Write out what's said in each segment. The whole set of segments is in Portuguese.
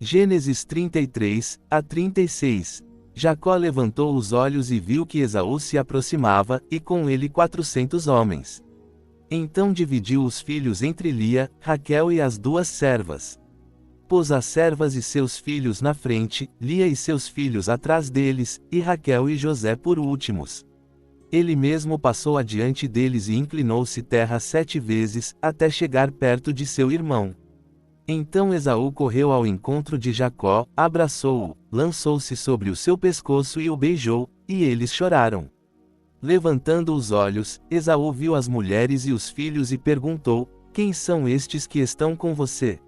Gênesis 33, a 36. Jacó levantou os olhos e viu que Esaú se aproximava, e com ele 400 homens. Então dividiu os filhos entre Lia, Raquel e as duas servas. Pôs as servas e seus filhos na frente, Lia e seus filhos atrás deles, e Raquel e José por últimos. Ele mesmo passou adiante deles e inclinou-se terra 7 vezes, até chegar perto de seu irmão. Então Esaú correu ao encontro de Jacó, abraçou-o, lançou-se sobre o seu pescoço e o beijou, e eles choraram. Levantando os olhos, Esaú viu as mulheres e os filhos e perguntou: Quem são estes que estão com você?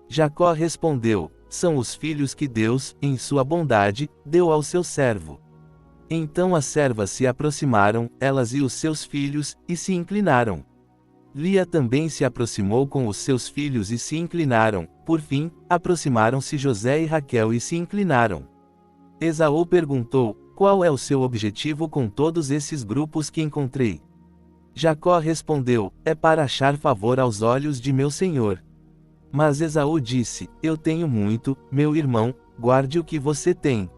Jacó respondeu: São os filhos que Deus, em sua bondade, deu ao seu servo. Então as servas se aproximaram, elas e os seus filhos, e se inclinaram. Lia também se aproximou com os seus filhos e se inclinaram. Por fim, aproximaram-se José e Raquel e se inclinaram. Esaú perguntou: Qual é o seu objetivo com todos esses grupos que encontrei? Jacó respondeu: É para achar favor aos olhos de meu senhor. Mas Esaú disse: Eu tenho muito, meu irmão, guarde o que você tem.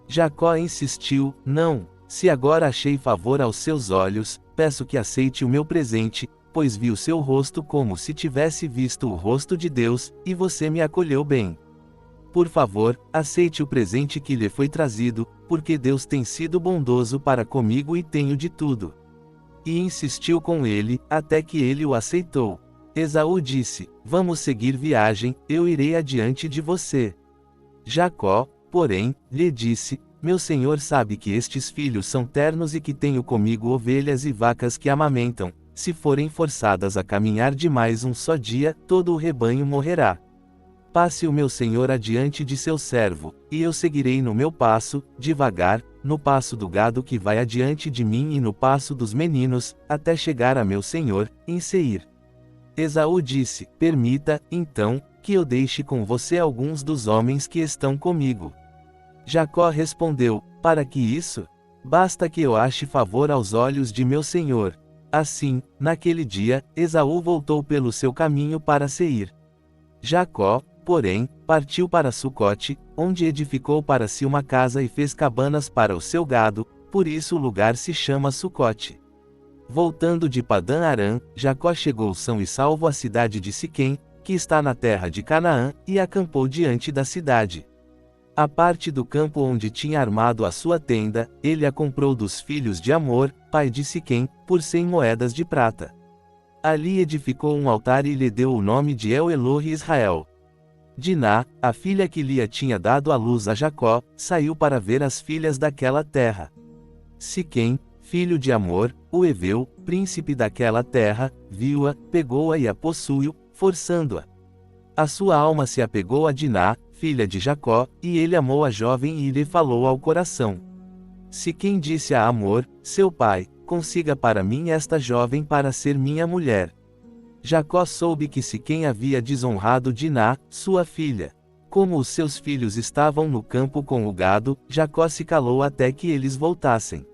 Jacó insistiu: Não, se agora achei favor aos seus olhos, peço que aceite o meu presente, pois vi o seu rosto como se tivesse visto o rosto de Deus, e você me acolheu bem. Por favor, aceite o presente que lhe foi trazido, porque Deus tem sido bondoso para comigo e tenho de tudo. E insistiu com ele, até que ele o aceitou. Esaú disse: Vamos seguir viagem, eu irei adiante de você. Jacó, porém, lhe disse: Meu senhor sabe que estes filhos são ternos e que tenho comigo ovelhas e vacas que amamentam. Se forem forçadas a caminhar demais um só dia, todo o rebanho morrerá. Passe o meu senhor adiante de seu servo, e eu seguirei no meu passo, devagar, no passo do gado que vai adiante de mim e no passo dos meninos, até chegar a meu senhor, em Seir. Esaú disse: Permita, então, que eu deixe com você alguns dos homens que estão comigo. Jacó respondeu: Para que isso? Basta que eu ache favor aos olhos de meu senhor. Assim, naquele dia, Esaú voltou pelo seu caminho para Seir. Jacó, porém, partiu para Sucote, onde edificou para si uma casa e fez cabanas para o seu gado, por isso o lugar se chama Sucote. Voltando de Padã-Arã, Jacó chegou são e salvo à cidade de Siquém, que está na terra de Canaã, e acampou diante da cidade. A parte do campo onde tinha armado a sua tenda, ele a comprou dos filhos de Amor, pai de Siquém, por 100 moedas de prata. Ali edificou um altar e lhe deu o nome de El-Elohe-Israel. Diná, a filha que Lia tinha dado à luz a Jacó, saiu para ver as filhas daquela terra. Siquém, filho de Amor, o heveu, príncipe daquela terra, viu-a, pegou-a e a possuiu, forçando-a. A sua alma se apegou a Diná, filha de Jacó, e ele amou a jovem e lhe falou ao coração. Siquém disse a Amor, seu pai: Consiga para mim esta jovem para ser minha mulher. Jacó soube que Siquém havia desonrado Diná, sua filha. Como os seus filhos estavam no campo com o gado, Jacó se calou até que eles voltassem.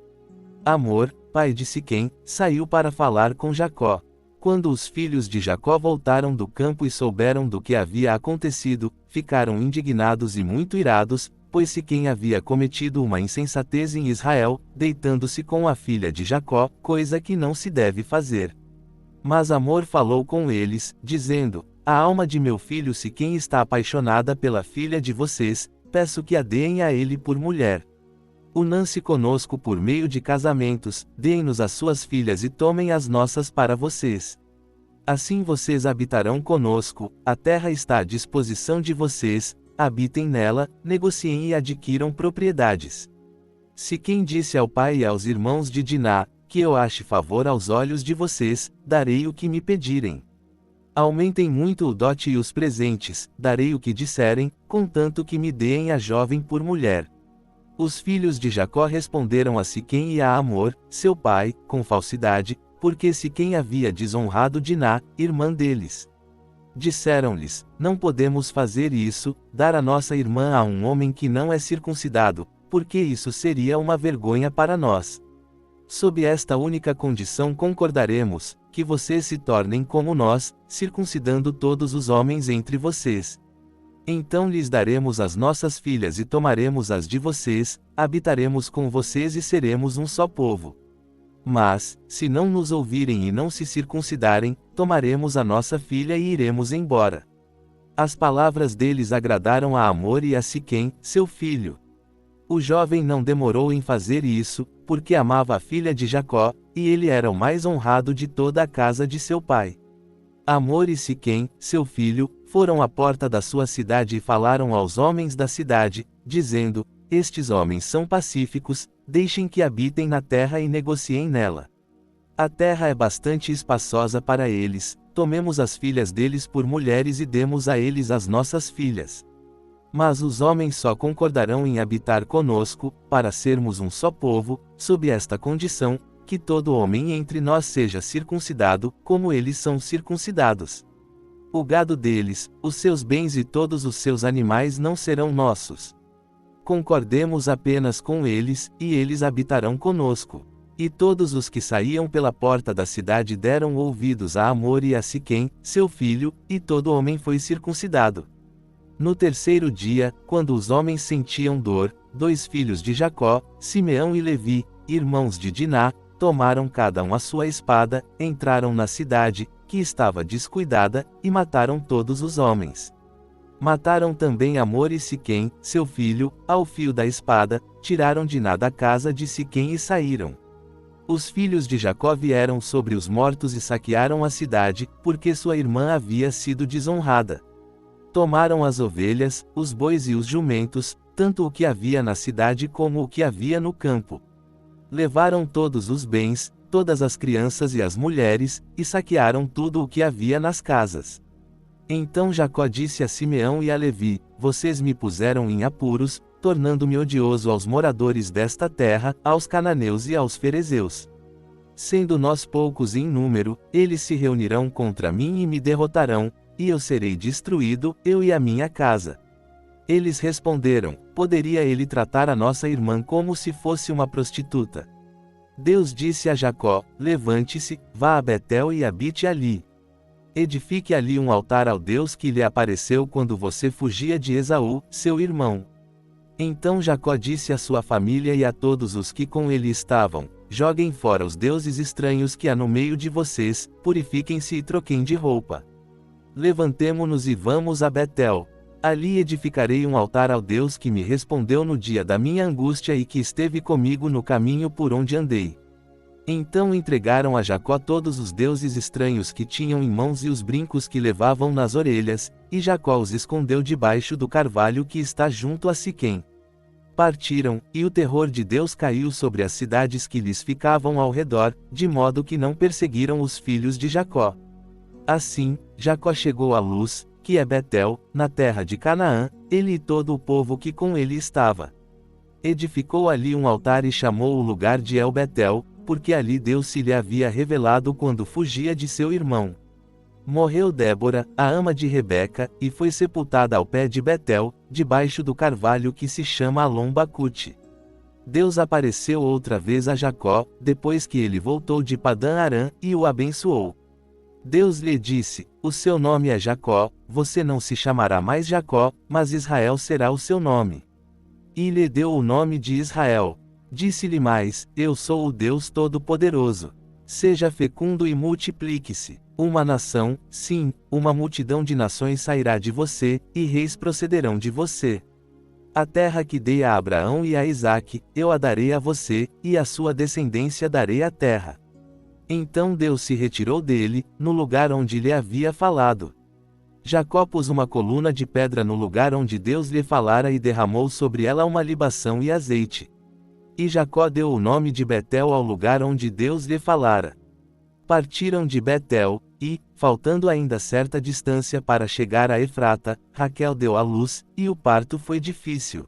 Amor, pai de Siquém, saiu para falar com Jacó. Quando os filhos de Jacó voltaram do campo e souberam do que havia acontecido, ficaram indignados e muito irados, pois Siquém havia cometido uma insensatez em Israel, deitando-se com a filha de Jacó, coisa que não se deve fazer. Mas Amor falou com eles, dizendo: A alma de meu filho Siquém está apaixonada pela filha de vocês, peço que a deem a ele por mulher. Unam-se conosco por meio de casamentos, deem-nos as suas filhas e tomem as nossas para vocês. Assim vocês habitarão conosco, a terra está à disposição de vocês, habitem nela, negociem e adquiram propriedades. Siquém disse ao pai e aos irmãos de Diná: Que eu ache favor aos olhos de vocês, darei o que me pedirem. Aumentem muito o dote e os presentes, darei o que disserem, contanto que me deem a jovem por mulher. Os filhos de Jacó responderam a Siquém e a Amor, seu pai, com falsidade, porque Siquém havia desonrado Diná, irmã deles. Disseram-lhes: Não podemos fazer isso, dar a nossa irmã a um homem que não é circuncidado, porque isso seria uma vergonha para nós. Sob esta única condição concordaremos, que vocês se tornem como nós, circuncidando todos os homens entre vocês. Então lhes daremos as nossas filhas e tomaremos as de vocês, habitaremos com vocês e seremos um só povo. Mas, se não nos ouvirem e não se circuncidarem, tomaremos a nossa filha e iremos embora. As palavras deles agradaram a Amor e a Siquém, seu filho. O jovem não demorou em fazer isso, porque amava a filha de Jacó, e ele era o mais honrado de toda a casa de seu pai. Amor e Siquém, seu filho, foram à porta da sua cidade e falaram aos homens da cidade, dizendo: Estes homens são pacíficos, deixem que habitem na terra e negociem nela. A terra é bastante espaçosa para eles, tomemos as filhas deles por mulheres e demos a eles as nossas filhas. Mas os homens só concordarão em habitar conosco, para sermos um só povo, sob esta condição, que todo homem entre nós seja circuncidado, como eles são circuncidados. O gado deles, os seus bens e todos os seus animais não serão nossos. Concordemos apenas com eles, e eles habitarão conosco. E todos os que saíam pela porta da cidade deram ouvidos a Amor e a Siquém, seu filho, e todo homem foi circuncidado. No terceiro dia, quando os homens sentiam dor, 2 filhos de Jacó, Simeão e Levi, irmãos de Diná, tomaram cada um a sua espada, entraram na cidade, que estava descuidada, e mataram todos os homens. Mataram também Amor e Siquém, seu filho, ao fio da espada, tiraram Diná da casa de Siquém e saíram. Os filhos de Jacó vieram sobre os mortos e saquearam a cidade, porque sua irmã havia sido desonrada. Tomaram as ovelhas, os bois e os jumentos, tanto o que havia na cidade como o que havia no campo. Levaram todos os bens, todas as crianças e as mulheres, e saquearam tudo o que havia nas casas. Então Jacó disse a Simeão e a Levi: Vocês me puseram em apuros, tornando-me odioso aos moradores desta terra, aos cananeus e aos ferezeus. Sendo nós poucos em número, eles se reunirão contra mim e me derrotarão, e eu serei destruído, eu e a minha casa. Eles responderam: Poderia ele tratar a nossa irmã como se fosse uma prostituta? Deus disse a Jacó: Levante-se, vá a Betel e habite ali. Edifique ali um altar ao Deus que lhe apareceu quando você fugia de Esaú, seu irmão. Então Jacó disse à sua família e a todos os que com ele estavam: Joguem fora os deuses estranhos que há no meio de vocês, purifiquem-se e troquem de roupa. Levantemo-nos e vamos a Betel. Ali edificarei um altar ao Deus que me respondeu no dia da minha angústia e que esteve comigo no caminho por onde andei. Então entregaram a Jacó todos os deuses estranhos que tinham em mãos e os brincos que levavam nas orelhas, e Jacó os escondeu debaixo do carvalho que está junto a Siquém. Partiram, e o terror de Deus caiu sobre as cidades que lhes ficavam ao redor, de modo que não perseguiram os filhos de Jacó. Assim, Jacó chegou a Luz, que é Betel, na terra de Canaã, ele e todo o povo que com ele estava. Edificou ali um altar e chamou o lugar de El-Betel, porque ali Deus se lhe havia revelado quando fugia de seu irmão. Morreu Débora, a ama de Rebeca, e foi sepultada ao pé de Betel, debaixo do carvalho que se chama Alom-Bacute. Deus apareceu outra vez a Jacó, depois que ele voltou de Padã-Arã, e o abençoou. Deus lhe disse: O seu nome é Jacó, você não se chamará mais Jacó, mas Israel será o seu nome. E lhe deu o nome de Israel. Disse-lhe mais: Eu sou o Deus Todo-Poderoso. Seja fecundo e multiplique-se. Uma nação, sim, uma multidão de nações sairá de você, e reis procederão de você. A terra que dei a Abraão e a Isaque, eu a darei a você, e à sua descendência darei a terra. Então Deus se retirou dele, no lugar onde lhe havia falado. Jacó pôs uma coluna de pedra no lugar onde Deus lhe falara e derramou sobre ela uma libação e azeite. E Jacó deu o nome de Betel ao lugar onde Deus lhe falara. Partiram de Betel, e, faltando ainda certa distância para chegar a Efrata, Raquel deu à luz, e o parto foi difícil.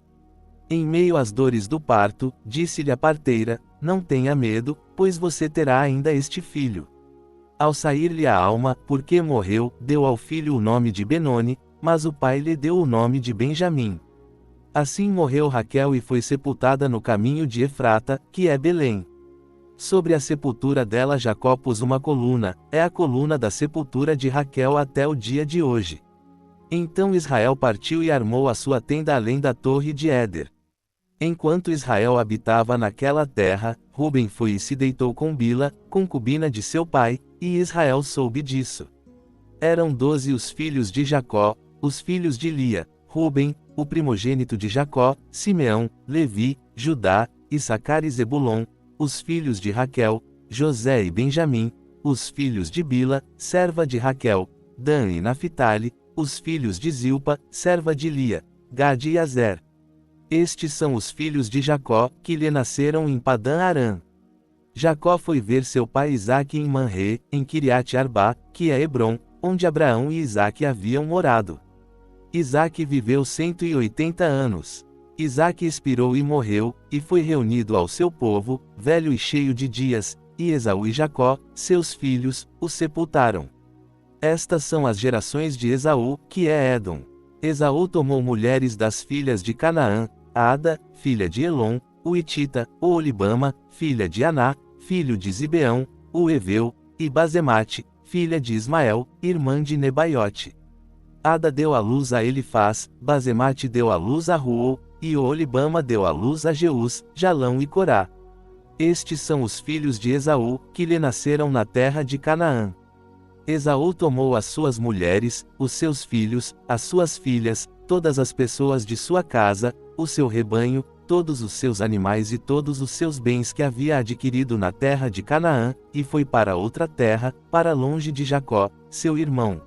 Em meio às dores do parto, disse-lhe a parteira: Não tenha medo, pois você terá ainda este filho. Ao sair-lhe a alma, porque morreu, deu ao filho o nome de Benoni, mas o pai lhe deu o nome de Benjamim. Assim morreu Raquel e foi sepultada no caminho de Efrata, que é Belém. Sobre a sepultura dela Jacó pôs uma coluna, é a coluna da sepultura de Raquel até o dia de hoje. Então Israel partiu e armou a sua tenda além da torre de Éder. Enquanto Israel habitava naquela terra, Ruben foi e se deitou com Bila, concubina de seu pai, e Israel soube disso. Eram 12 os filhos de Jacó, os filhos de Lia: Ruben, o primogênito de Jacó, Simeão, Levi, Judá, Issacar e Zebulon; os filhos de Raquel, José e Benjamim; os filhos de Bila, serva de Raquel, Dan e Naphtali; os filhos de Zilpa, serva de Lia, Gade e Azer. Estes são os filhos de Jacó, que lhe nasceram em Padã Arã. Jacó foi ver seu pai Isaque em Manré, em Quiriate Arbá, que é Hebrom, onde Abraão e Isaque haviam morado. Isaque viveu 180 anos. Isaque expirou e morreu, e foi reunido ao seu povo, velho e cheio de dias, e Esaú e Jacó, seus filhos, o sepultaram. Estas são as gerações de Esaú, que é Édom. Esaú tomou mulheres das filhas de Canaã: Ada, filha de Elon, o Hitita; Oholibama, filha de Aná, filho de Zibeão, o Eveu; e Basemate, filha de Ismael, irmã de Nebaiote. Ada deu à luz a Elifaz, Basemate deu à luz a Ruel, e Oholibama deu à luz a Jeus, Jalão e Corá. Estes são os filhos de Esaú, que lhe nasceram na terra de Canaã. Esaú tomou as suas mulheres, os seus filhos, as suas filhas, todas as pessoas de sua casa, o seu rebanho, todos os seus animais e todos os seus bens que havia adquirido na terra de Canaã, e foi para outra terra, para longe de Jacó, seu irmão.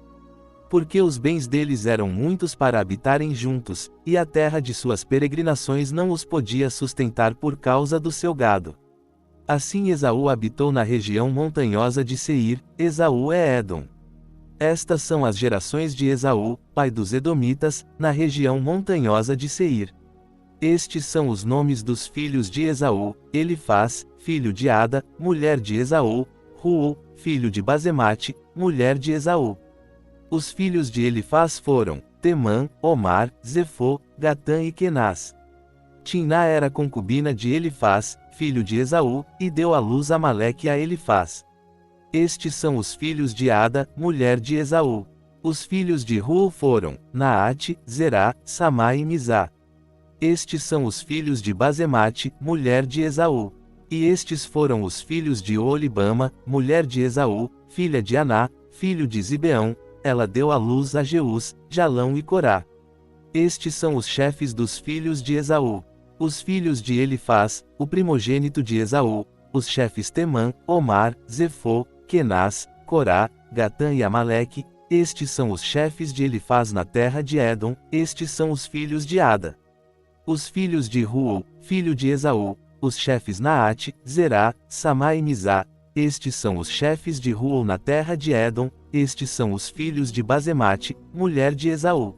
Porque os bens deles eram muitos para habitarem juntos, e a terra de suas peregrinações não os podia sustentar por causa do seu gado. Assim Esaú habitou na região montanhosa de Seir. Esaú é Édom. Estas são as gerações de Esaú, pai dos Edomitas, na região montanhosa de Seir. Estes são os nomes dos filhos de Esaú: Elifaz, filho de Ada, mulher de Esaú; Ruel, filho de Basemate, mulher de Esaú. Os filhos de Elifaz foram Temã, Omar, Zefô, Gatã e Kenaz. Timná era concubina de Elifaz, filho de Esaú, e deu à luz a Maleque a Elifaz. Estes são os filhos de Ada, mulher de Esaú. Os filhos de Ruel foram Naate, Zerá, Samá e Mizá. Estes são os filhos de Basemate, mulher de Esaú. E estes foram os filhos de Oholibama, mulher de Esaú, filha de Aná, filho de Zibeão; ela deu à luz a Jeus, Jalão e Corá. Estes são os chefes dos filhos de Esaú. Os filhos de Elifaz, o primogênito de Esaú, os chefes Temã, Omar, Zefô, Kenaz, Corá, Gatã e Amaleque. Estes são os chefes de Elifaz na terra de Édom. Estes são os filhos de Ada. Os filhos de Ruel, filho de Esaú, os chefes Naate, Zerá, Samá e Mizá. Estes são os chefes de Ruel na terra de Édom. Estes são os filhos de Basemate, mulher de Esaú.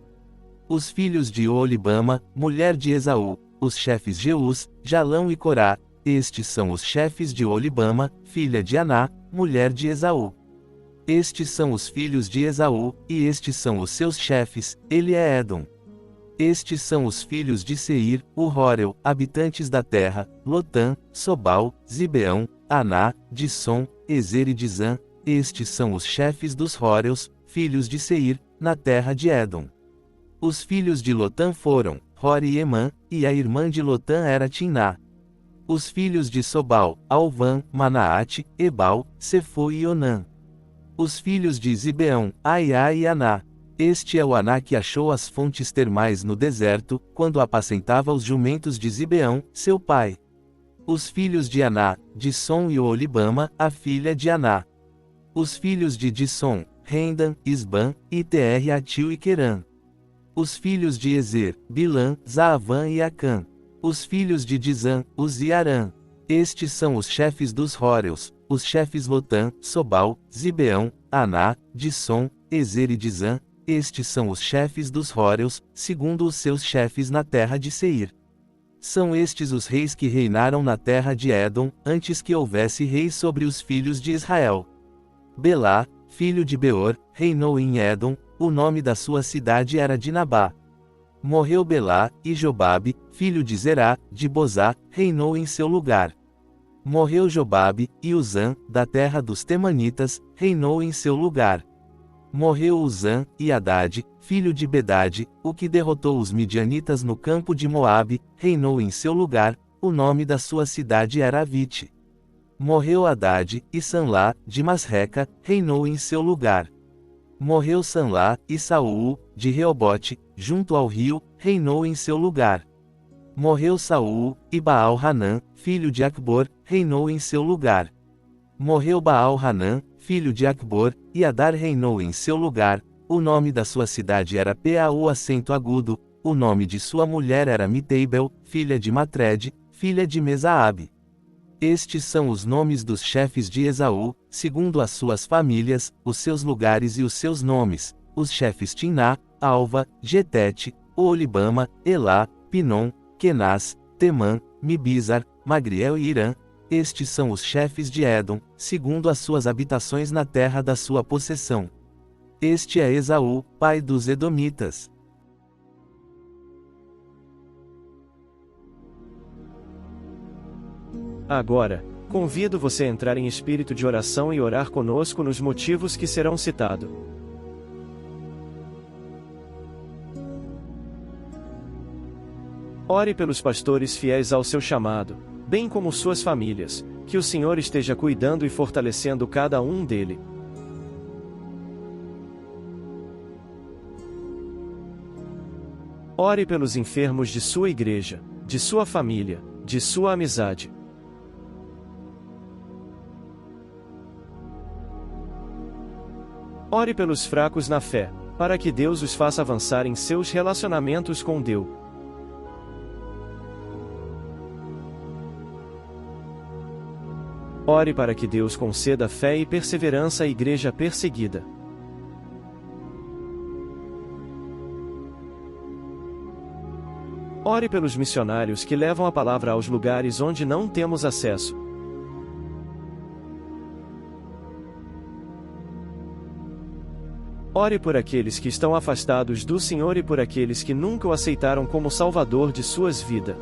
Os filhos de Oholibama, mulher de Esaú, os chefes Jeus, Jalão e Corá. Estes são os chefes de Oholibama, filha de Aná, mulher de Esaú. Estes são os filhos de Esaú, e estes são os seus chefes: ele é Édom. Estes são os filhos de Seir, o Horel, habitantes da terra: Lotã, Sobal, Zibeão, Aná, Dissom, Ezer e Dizã. Estes são os chefes dos Horeus, filhos de Seir, na terra de Édom. Os filhos de Lotã foram Hori e Emã, e a irmã de Lotã era Timná. Os filhos de Sobal: Alvã, Manaate, Ebal, Sefo e Onã. Os filhos de Zibeão: Aiá e Aná. Este é o Aná que achou as fontes termais no deserto, quando apacentava os jumentos de Zibeão, seu pai. Os filhos de Aná: Dissom e Oholibama, a filha de Aná. Os filhos de Dissom: Rendan, Isban, Iter, Atil e Querã. Os filhos de Ezer: Bilã, Zaavã e Acã. Os filhos de Dizã: Uz e Arã. Estes são os chefes dos Horeus, os chefes Lotã, Sobal, Zibeão, Aná, Dissom, Ezer e Dizã. Estes são os chefes dos Horeus, segundo os seus chefes na terra de Seir. São estes os reis que reinaram na terra de Édom, antes que houvesse reis sobre os filhos de Israel. Belá, filho de Beor, reinou em Édom. O nome da sua cidade era Dinabá. Morreu Belá, e Jobabe, filho de Zerá, de Bozá, reinou em seu lugar. Morreu Jobabe, e Uzã, da terra dos Temanitas, reinou em seu lugar. Morreu Uzã, e Hadade, filho de Bedade, o que derrotou os midianitas no campo de Moabe, reinou em seu lugar, o nome da sua cidade era Avite. Morreu Hadade, e Sanlá, de Masreca, reinou em seu lugar. Morreu Sanlá, e Saul, de Reobote, junto ao rio, reinou em seu lugar. Morreu Saul, e Baal-Hanã, filho de Acbor, reinou em seu lugar. Morreu Baal-Hanã, filho de Acbor, e Adar reinou em seu lugar. O nome da sua cidade era Pau acento agudo, o nome de sua mulher era Miteibel, filha de Matred, filha de Mesaabe. Estes são os nomes dos chefes de Esaú, segundo as suas famílias, os seus lugares e os seus nomes: os chefes Timná, Alva, Getete, Olibama, Elá, Pinom, Kenaz, Temã, Mibizar, Magriel e Irã. Estes são os chefes de Édom, segundo as suas habitações na terra da sua possessão. Este é Esaú, pai dos Edomitas. Agora, convido você a entrar em espírito de oração e orar conosco nos motivos que serão citados. Ore pelos pastores fiéis ao seu chamado, bem como suas famílias, que o Senhor esteja cuidando e fortalecendo cada um dele. Ore pelos enfermos de sua igreja, de sua família, de sua amizade. Ore pelos fracos na fé, para que Deus os faça avançar em seus relacionamentos com Deus. Ore para que Deus conceda fé e perseverança à igreja perseguida. Ore pelos missionários que levam a palavra aos lugares onde não temos acesso. Ore por aqueles que estão afastados do Senhor e por aqueles que nunca o aceitaram como Salvador de suas vidas.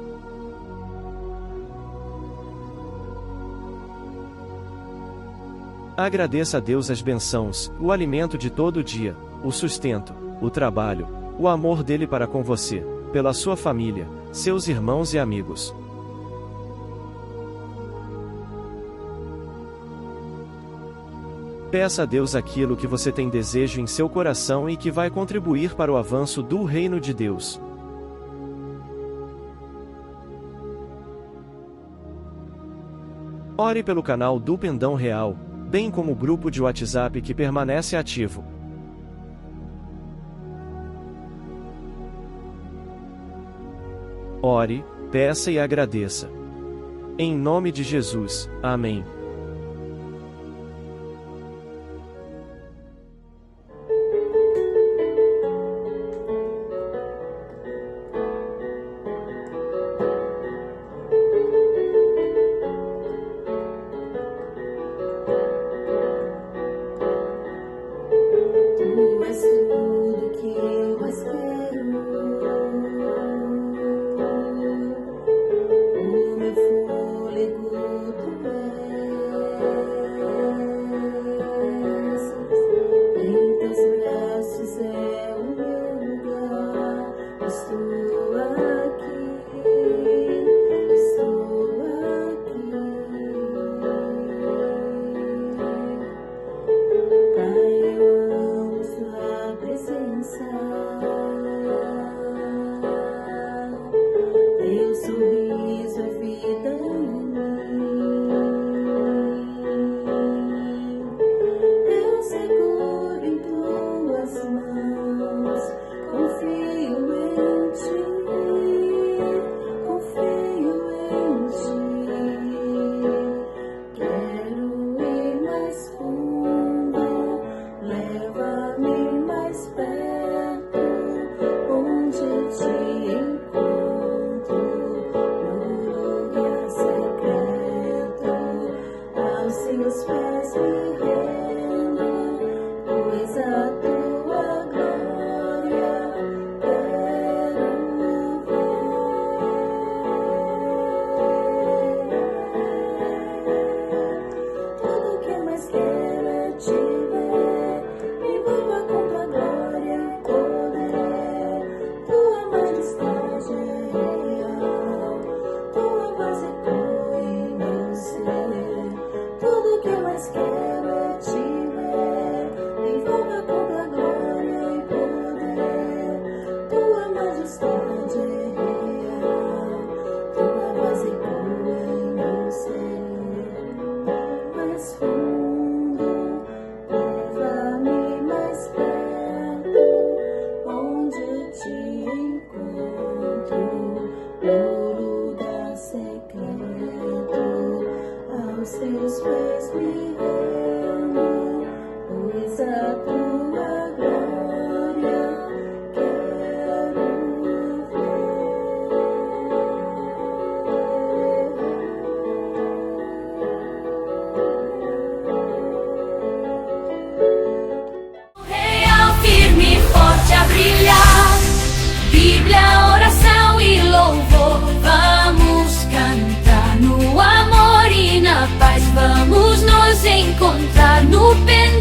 Agradeça a Deus as bênçãos, o alimento de todo dia, o sustento, o trabalho, o amor dele para com você, pela sua família, seus irmãos e amigos. Peça a Deus aquilo que você tem desejo em seu coração e que vai contribuir para o avanço do reino de Deus. Ore pelo canal do Pendão Real, bem como o grupo de WhatsApp que permanece ativo. Ore, peça e agradeça. Em nome de Jesus, amém. Tu és tudo que eu mais quero. O meu fôlego tu és. tempestade real, tua voz ecoa em meu ser. Mais fundo, leva-me mais perto, onde te encontro, no lugar secreto. Aos teus pés me rendo, pois a tua glória quero Real, firme e forte a brilhar, Bíblia, oração e louvor. Vamos cantar no amor e na paz, vamos nos encontrar no pensamento.